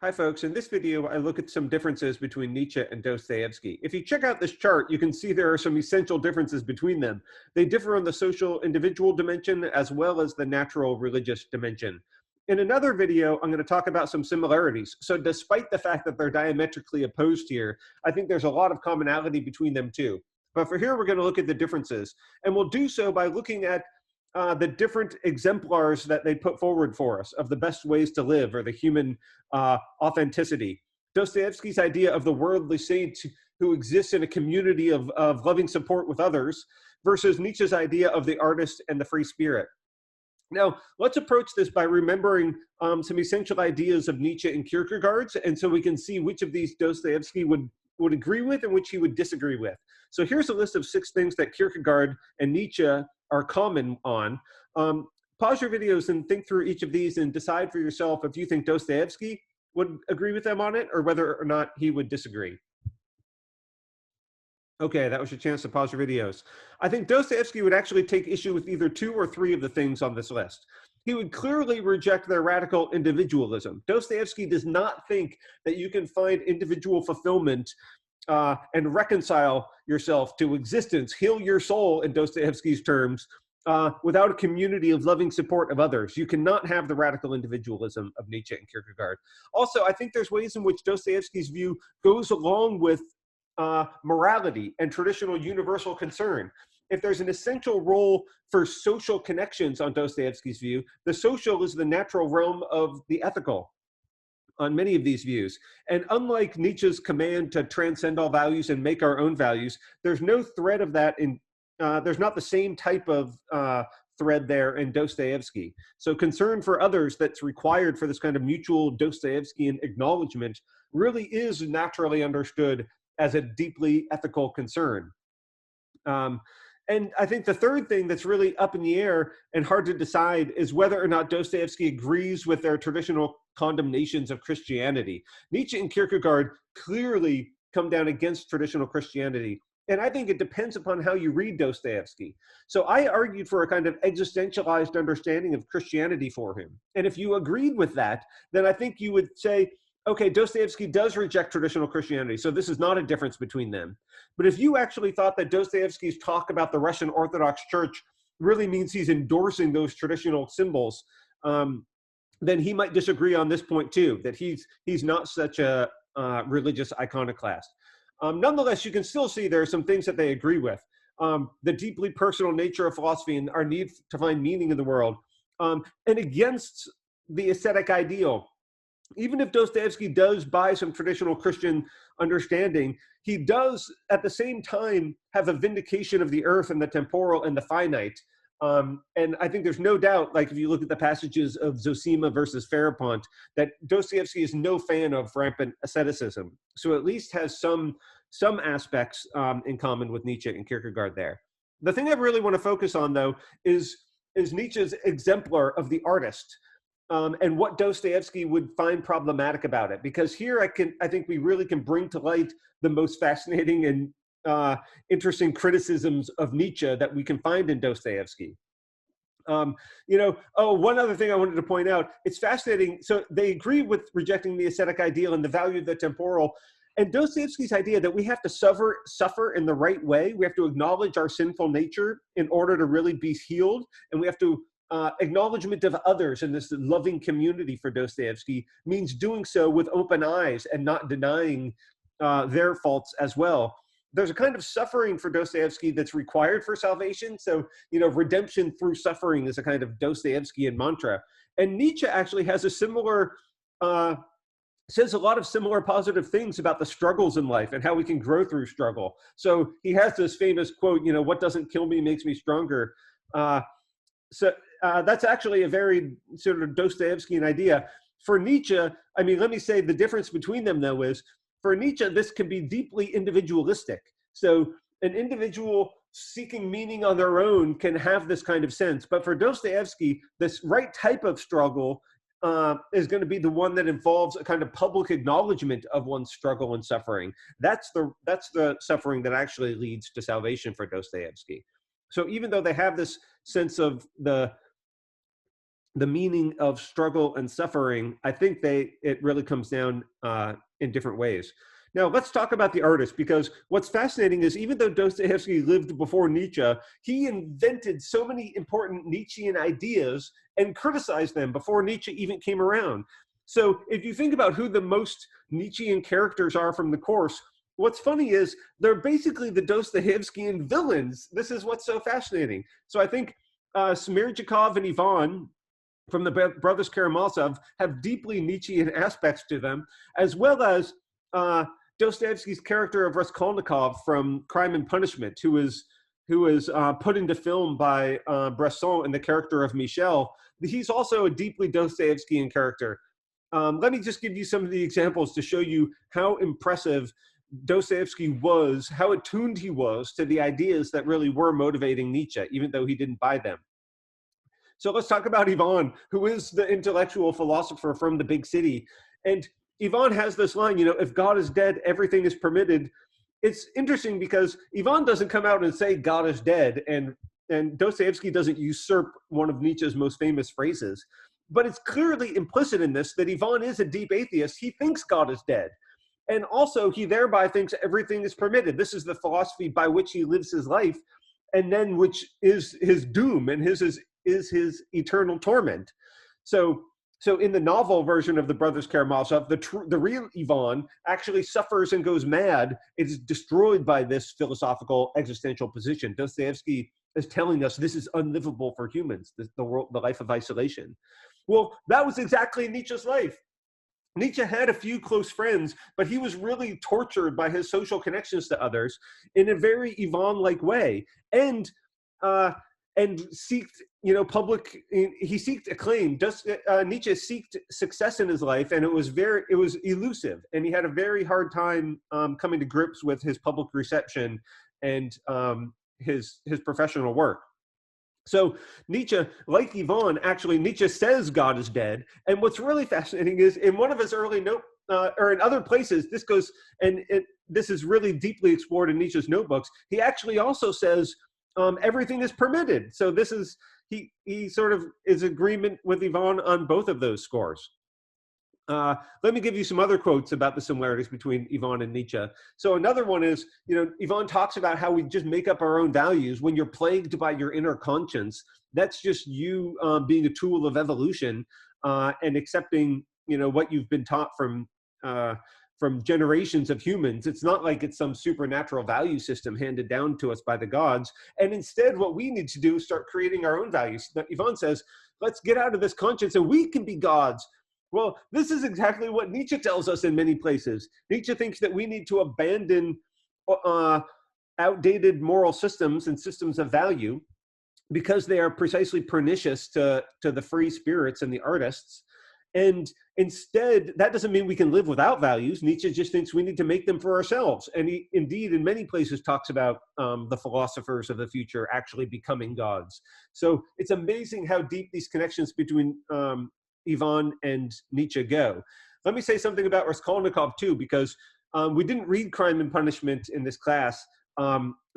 Hi folks, in this video I look at some differences between Nietzsche and Dostoevsky. If you check out this chart, you can see there are some essential differences between them. They differ on the social individual dimension as well as the natural religious dimension. In another video, I'm going to talk about some similarities. So despite the fact that they're diametrically opposed here, I think there's a lot of commonality between them too. But for here, we're going to look at the differences. And we'll do so by looking at the different exemplars that they put forward for us of the best ways to live or the human authenticity. Dostoevsky's idea of the worldly saint who exists in a community of loving support with others versus Nietzsche's idea of the artist and the free spirit. Now, let's approach this by remembering some essential ideas of Nietzsche and Kierkegaard's, and so we can see which of these Dostoevsky would agree with and which he would disagree with. So here's a list of 6 things that Kierkegaard and Nietzsche are common on. Pause your videos and think through each of these and decide for yourself if you think Dostoevsky would agree with them on it or whether or not he would disagree. Okay, that was your chance to pause your videos. I think Dostoevsky would actually take issue with either 2 or 3 of the things on this list. He would clearly reject their radical individualism. Dostoevsky does not think that you can find individual fulfillment and reconcile yourself to existence, heal your soul in Dostoevsky's terms, without a community of loving support of others. You cannot have the radical individualism of Nietzsche and Kierkegaard. Also, I think there's ways in which Dostoevsky's view goes along with morality and traditional universal concern. If there's an essential role for social connections on Dostoevsky's view, the social is the natural realm of the ethical on many of these views. And unlike Nietzsche's command to transcend all values and make our own values, there's no thread of that in, there's not the same type of thread there in Dostoevsky. So concern for others that's required for this kind of mutual Dostoevskian acknowledgement really is naturally understood as a deeply ethical concern. And I think the third thing that's really up in the air and hard to decide is whether or not Dostoevsky agrees with their traditional condemnations of Christianity. Nietzsche and Kierkegaard clearly come down against traditional Christianity. And I think it depends upon how you read Dostoevsky. So I argued for a kind of existentialized understanding of Christianity for him. And if you agreed with that, then I think you would say, okay, Dostoevsky does reject traditional Christianity, so this is not a difference between them. But if you actually thought that Dostoevsky's talk about the Russian Orthodox Church really means he's endorsing those traditional symbols, then he might disagree on this point too, that he's not such a religious iconoclast. Nonetheless, you can still see there are some things that they agree with. The deeply personal nature of philosophy and our need to find meaning in the world, and against the ascetic ideal. Even if Dostoevsky does buy some traditional Christian understanding, he does at the same time have a vindication of the earth and the temporal and the finite. And I think there's no doubt, like if you look at the passages of Zosima versus Ferapont, that Dostoevsky is no fan of rampant asceticism. So at least has some aspects in common with Nietzsche and Kierkegaard there. The thing I really want to focus on, though, is Nietzsche's exemplar of the artist. And what Dostoevsky would find problematic about it, because here I think we really can bring to light the most fascinating and interesting criticisms of Nietzsche that we can find in Dostoevsky. One other thing I wanted to point out, it's fascinating. So they agree with rejecting the ascetic ideal and the value of the temporal. And Dostoevsky's idea that we have to suffer in the right way, we have to acknowledge our sinful nature in order to really be healed, and we have to acknowledgement of others in this loving community for Dostoevsky means doing so with open eyes and not denying their faults as well. There's a kind of suffering for Dostoevsky that's required for salvation. So, redemption through suffering is a kind of Dostoevskian mantra. And Nietzsche actually has a similar, says a lot of similar positive things about the struggles in life and how we can grow through struggle. So he has this famous quote, what doesn't kill me makes me stronger. So that's actually a very sort of Dostoevskian idea. For Nietzsche, let me say the difference between them, though, is for Nietzsche, this can be deeply individualistic. So an individual seeking meaning on their own can have this kind of sense. But for Dostoevsky, this right type of struggle is going to be the one that involves a kind of public acknowledgement of one's struggle and suffering. That's the suffering that actually leads to salvation for Dostoevsky. So even though they have this sense of the the meaning of struggle and suffering, I think it really comes down in different ways. Now, let's talk about the artist, because what's fascinating is even though Dostoevsky lived before Nietzsche, he invented so many important Nietzschean ideas and criticized them before Nietzsche even came around. So if you think about who the most Nietzschean characters are from the course, what's funny is they're basically the Dostoevskian villains. This is what's so fascinating. So I think Smerdyakov and Ivan from the Brothers Karamazov have deeply Nietzschean aspects to them, as well as Dostoevsky's character of Raskolnikov from Crime and Punishment, who is put into film by Bresson in the character of Michel. He's also a deeply Dostoevskian character. Let me just give you some of the examples to show you how impressive Dostoevsky was, how attuned he was to the ideas that really were motivating Nietzsche, even though he didn't buy them. So let's talk about Ivan, who is the intellectual philosopher from the big city. And Ivan has this line, if God is dead, everything is permitted. It's interesting because Ivan doesn't come out and say God is dead, and Dostoevsky doesn't usurp one of Nietzsche's most famous phrases. But it's clearly implicit in this that Ivan is a deep atheist. He thinks God is dead. And also, he thereby thinks everything is permitted. This is the philosophy by which he lives his life, and then which is his doom, and is his eternal torment. So in the novel version of the Brothers Karamazov, the real Ivan actually suffers and goes mad. It is destroyed by this philosophical existential position. Dostoevsky is telling us this is unlivable for humans, the life of isolation. Well, that was exactly Nietzsche's life. Nietzsche had a few close friends, but he was really tortured by his social connections to others in a very Ivan-like way, and seeked, he seeked acclaim. Nietzsche seeked success in his life, and it was elusive, and he had a very hard time coming to grips with his public reception and his professional work. So Nietzsche, like Ivan, actually, Nietzsche says God is dead. And what's really fascinating is in one of his early or in other places, this is really deeply explored in Nietzsche's notebooks. He actually also says everything is permitted. So he sort of is agreement with Ivan on both of those scores. Let me give you some other quotes about the similarities between Ivan and Nietzsche. So another one is, Ivan talks about how we just make up our own values. When you're plagued by your inner conscience, that's just you being a tool of evolution and accepting, what you've been taught from generations of humans. It's not like it's some supernatural value system handed down to us by the gods. And instead, what we need to do is start creating our own values. Ivan says, let's get out of this conscience and we can be gods. Well, this is exactly what Nietzsche tells us in many places. Nietzsche thinks that we need to abandon outdated moral systems and systems of value because they are precisely pernicious to the free spirits and the artists. And instead, that doesn't mean we can live without values. Nietzsche just thinks we need to make them for ourselves. And he indeed, in many places, talks about the philosophers of the future actually becoming gods. So it's amazing how deep these connections between Ivan and Nietzsche go. Let me say something about Raskolnikov too, because we didn't read Crime and Punishment in this class.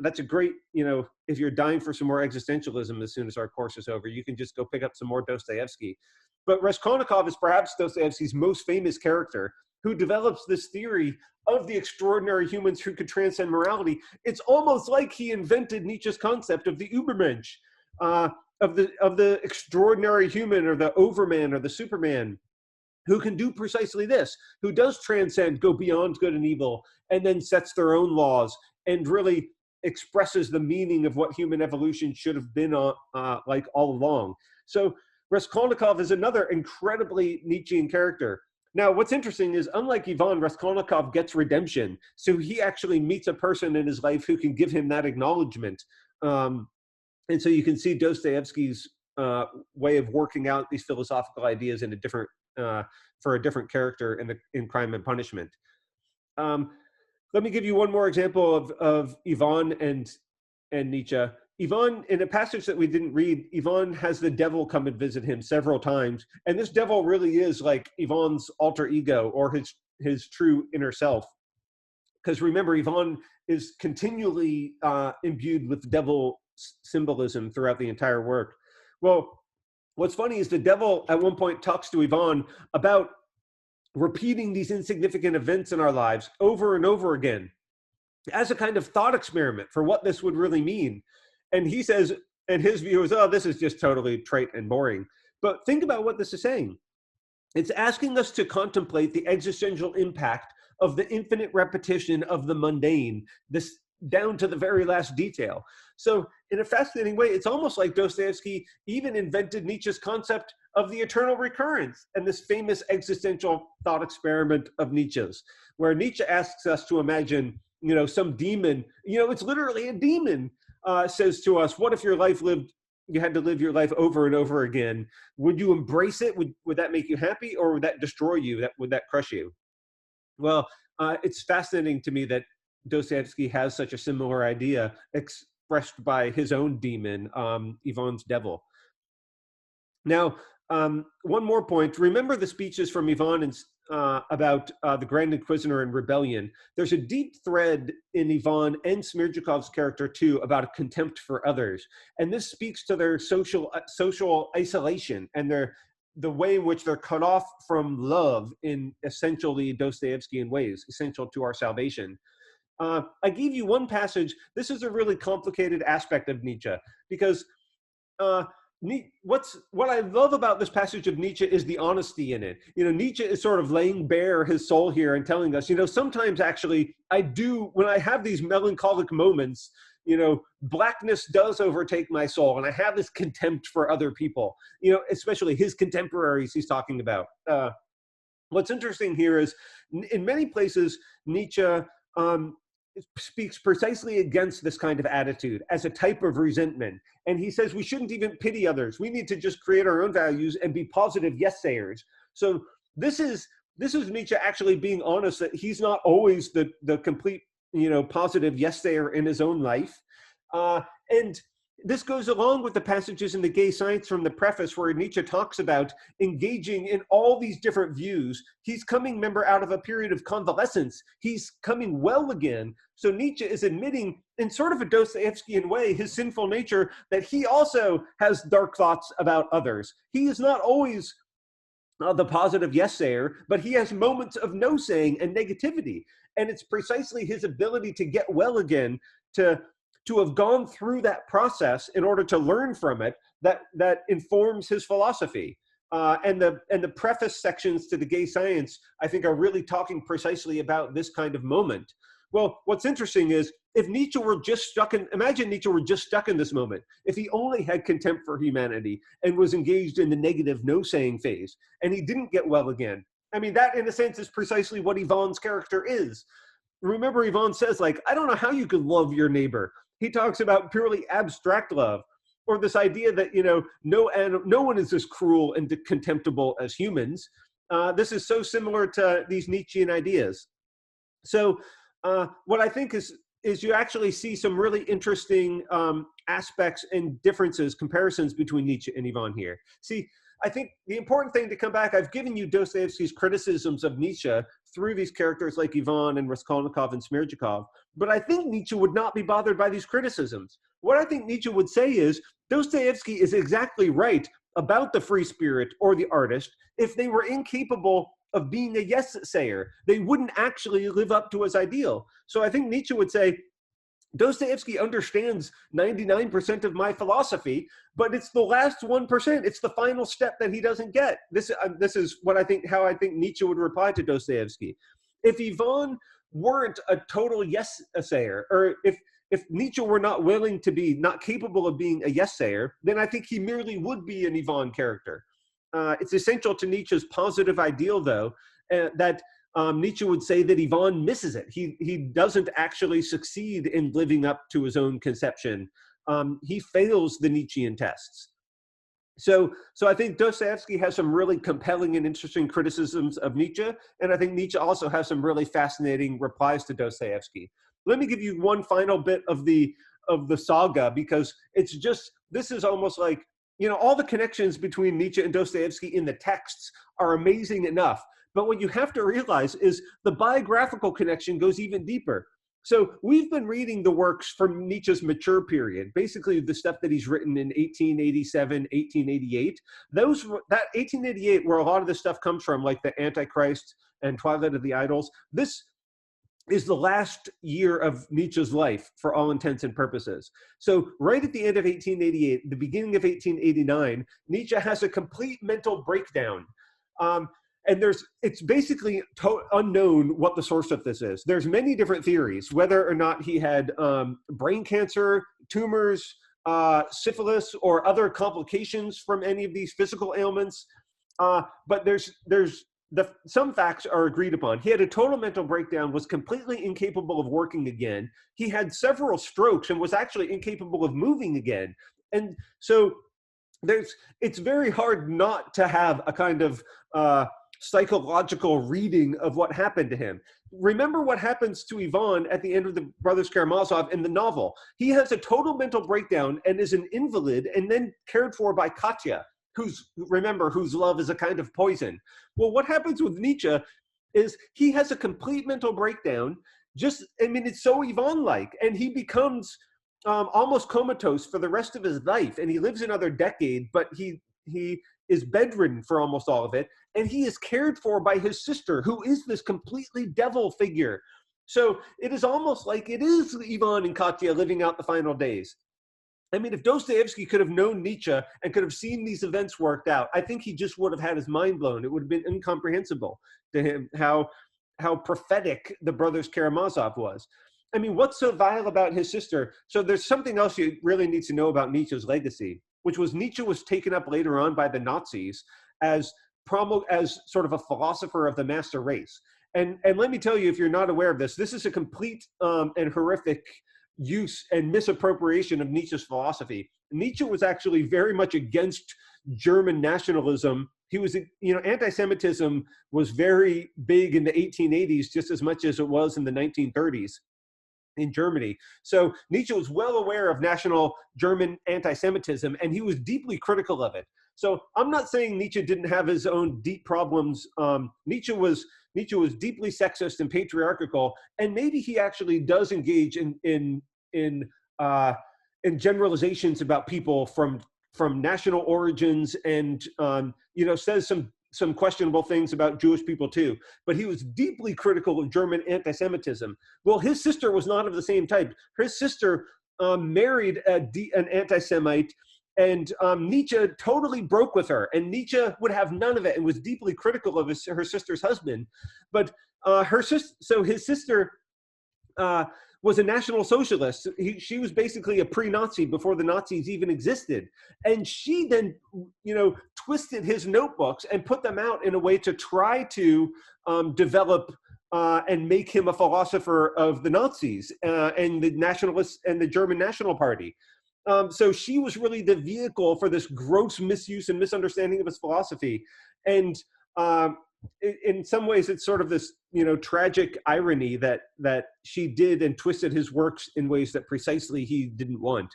That's a great, if you're dying for some more existentialism as soon as our course is over, you can just go pick up some more Dostoevsky. But Raskolnikov is perhaps Dostoevsky's most famous character, who develops this theory of the extraordinary humans who could transcend morality. It's almost like he invented Nietzsche's concept of the Übermensch, of the extraordinary human, or the overman, or the superman, who can do precisely this, who does transcend, go beyond good and evil, and then sets their own laws and really expresses the meaning of what human evolution should have been like all along. So Raskolnikov is another incredibly Nietzschean character. Now, what's interesting is, unlike Ivan, Raskolnikov gets redemption. So he actually meets a person in his life who can give him that acknowledgement. And so you can see Dostoevsky's way of working out these philosophical ideas in for a different character in Crime and Punishment. Let me give you one more example of Ivan and Nietzsche. Ivan, in a passage that we didn't read, Ivan has the devil come and visit him several times. And this devil really is like Ivan's alter ego, or his true inner self. Because remember, Ivan is continually imbued with devil symbolism throughout the entire work. Well, What's funny is the devil at one point talks to Ivan about repeating these insignificant events in our lives over and over again as a kind of thought experiment for what this would really mean. And he says, and his view is, oh, this is just totally trite and boring. But think about what this is saying. It's asking us to contemplate the existential impact of the infinite repetition of the mundane, this down to the very last detail. So in a fascinating way, it's almost like Dostoevsky even invented Nietzsche's concept of the eternal recurrence and this famous existential thought experiment of Nietzsche's, where Nietzsche asks us to imagine, some demon, it's literally a demon, says to us, what if you had to live your life over and over again? Would you embrace it? Would that make you happy, or would that destroy you? Would that crush you? Well, it's fascinating to me that Dostoevsky has such a similar idea expressed by his own demon, Ivan's devil. Now, one more point. Remember the speeches from Ivan about the Grand Inquisitor and rebellion. There's a deep thread in Ivan and Smerdyakov's character too about a contempt for others, and this speaks to their social isolation and the way in which they're cut off from love in essentially Dostoevskian ways, essential to our salvation. I gave you one passage. This is a really complicated aspect of Nietzsche, because what I love about this passage of Nietzsche is the honesty in it. Nietzsche is sort of laying bare his soul here and telling us, sometimes actually when I have these melancholic moments, blackness does overtake my soul, and I have this contempt for other people, especially his contemporaries he's talking about. What's interesting here is in many places, Nietzsche speaks precisely against this kind of attitude as a type of resentment. And he says we shouldn't even pity others. We need to just create our own values and be positive yes-sayers. So this is Nietzsche actually being honest that he's not always the complete, positive yes-sayer in his own life. And this goes along with the passages in The Gay Science from the preface, where Nietzsche talks about engaging in all these different views. He's coming, remember, out of a period of convalescence. He's coming well again. So Nietzsche is admitting, in sort of a Dostoevskian way, his sinful nature, that he also has dark thoughts about others. He is not always the positive yes-sayer, but he has moments of no-saying and negativity. And it's precisely his ability to get well again, to have gone through that process in order to learn from it, that informs his philosophy. And the preface sections to The Gay Science, I think, are really talking precisely about this kind of moment. Well, what's interesting is if Nietzsche were just imagine Nietzsche were just stuck in this moment. If he only had contempt for humanity and was engaged in the negative no-saying phase, and he didn't get well again. I mean, that in a sense is precisely what Ivan's character is. Remember, Ivan says, I don't know how you could love your neighbor. He talks about purely abstract love, or this idea that, no one is as cruel and contemptible as humans. This is so similar to these Nietzschean ideas. So what I think is you actually see some really interesting aspects and differences, comparisons between Nietzsche and Ivan here. See, I think the important thing to come back, I've given you Dostoevsky's criticisms of Nietzsche through these characters like Ivan and Raskolnikov and Smerdyakov, but I think Nietzsche would not be bothered by these criticisms. What I think Nietzsche would say is, Dostoevsky is exactly right about the free spirit or the artist. If they were incapable of being a yes-sayer, they wouldn't actually live up to his ideal. So I think Nietzsche would say, Dostoevsky understands 99% of my philosophy, but it's the last 1%. It's the final step that he doesn't get. This is how I think Nietzsche would reply to Dostoevsky. If Ivan weren't a total yes-sayer, or if Nietzsche were not capable of being a yes-sayer, then I think he merely would be an Ivan character. It's essential to Nietzsche's positive ideal, though, that Nietzsche would say that Ivan misses it. He doesn't actually succeed in living up to his own conception. He fails the Nietzschean tests. So I think Dostoevsky has some really compelling and interesting criticisms of Nietzsche, and I think Nietzsche also has some really fascinating replies to Dostoevsky. Let me give you one final bit of the saga, because this is almost like, all the connections between Nietzsche and Dostoevsky in the texts are amazing enough. But what you have to realize is the biographical connection goes even deeper. So we've been reading the works from Nietzsche's mature period, basically the stuff that he's written in 1887, 1888. That 1888, where a lot of this stuff comes from, like the Antichrist and Twilight of the Idols. This is the last year of Nietzsche's life for all intents and purposes. So right at the end of 1888, the beginning of 1889, Nietzsche has a complete mental breakdown. And it's basically unknown what the source of this is. There's many different theories, whether or not he had brain cancer, tumors, syphilis, or other complications from any of these physical ailments. But some facts are agreed upon. He had a total mental breakdown, was completely incapable of working again. He had several strokes and was actually incapable of moving again. And so it's very hard not to have a kind of psychological reading of what happened to him. Remember what happens to Ivan at the end of the Brothers Karamazov in the novel. He has a total mental breakdown and is an invalid and then cared for by Katya, whose love is a kind of poison. Well, what happens with Nietzsche is he has a complete mental breakdown. It's so Ivan-like, and he becomes almost comatose for the rest of his life, and he lives another decade, but he is bedridden for almost all of it, and he is cared for by his sister, who is this completely devil figure. So it is almost like it is Ivan and Katya living out the final days. I mean, if Dostoevsky could have known Nietzsche and could have seen these events worked out, I think he just would have had his mind blown. It would have been incomprehensible to him how prophetic the Brothers Karamazov was. I mean, what's so vile about his sister? So there's something else you really need to know about Nietzsche's legacy, which was Nietzsche was taken up later on by the Nazis as sort of a philosopher of the master race. And let me tell you, if you're not aware of this is a complete and horrific use and misappropriation of Nietzsche's philosophy. Nietzsche was actually very much against German nationalism. He was, anti-Semitism was very big in the 1880s, just as much as it was in the 1930s in Germany. So Nietzsche was well aware of national German anti-Semitism, and he was deeply critical of it. So I'm not saying Nietzsche didn't have his own deep problems. Nietzsche was deeply sexist and patriarchal, and maybe he actually does engage in generalizations about people from national origins, and says some questionable things about Jewish people too. But he was deeply critical of German anti-Semitism. Well, his sister was not of the same type. His sister married an anti-Semite, and Nietzsche totally broke with her, and Nietzsche would have none of it and was deeply critical of her sister's husband. But his sister was a National Socialist. She was basically a pre-Nazi before the Nazis even existed. And she then, twisted his notebooks and put them out in a way to try to develop and make him a philosopher of the Nazis and the nationalists and the German National Party. So she was really the vehicle for this gross misuse and misunderstanding of his philosophy. And in some ways, it's sort of this, tragic irony that she did and twisted his works in ways that precisely he didn't want.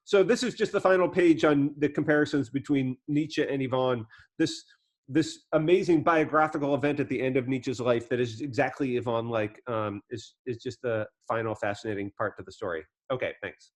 So this is just the final page on the comparisons between Nietzsche and Ivan. This amazing biographical event at the end of Nietzsche's life that is exactly Ivan-like is just the final fascinating part to the story. Okay, thanks.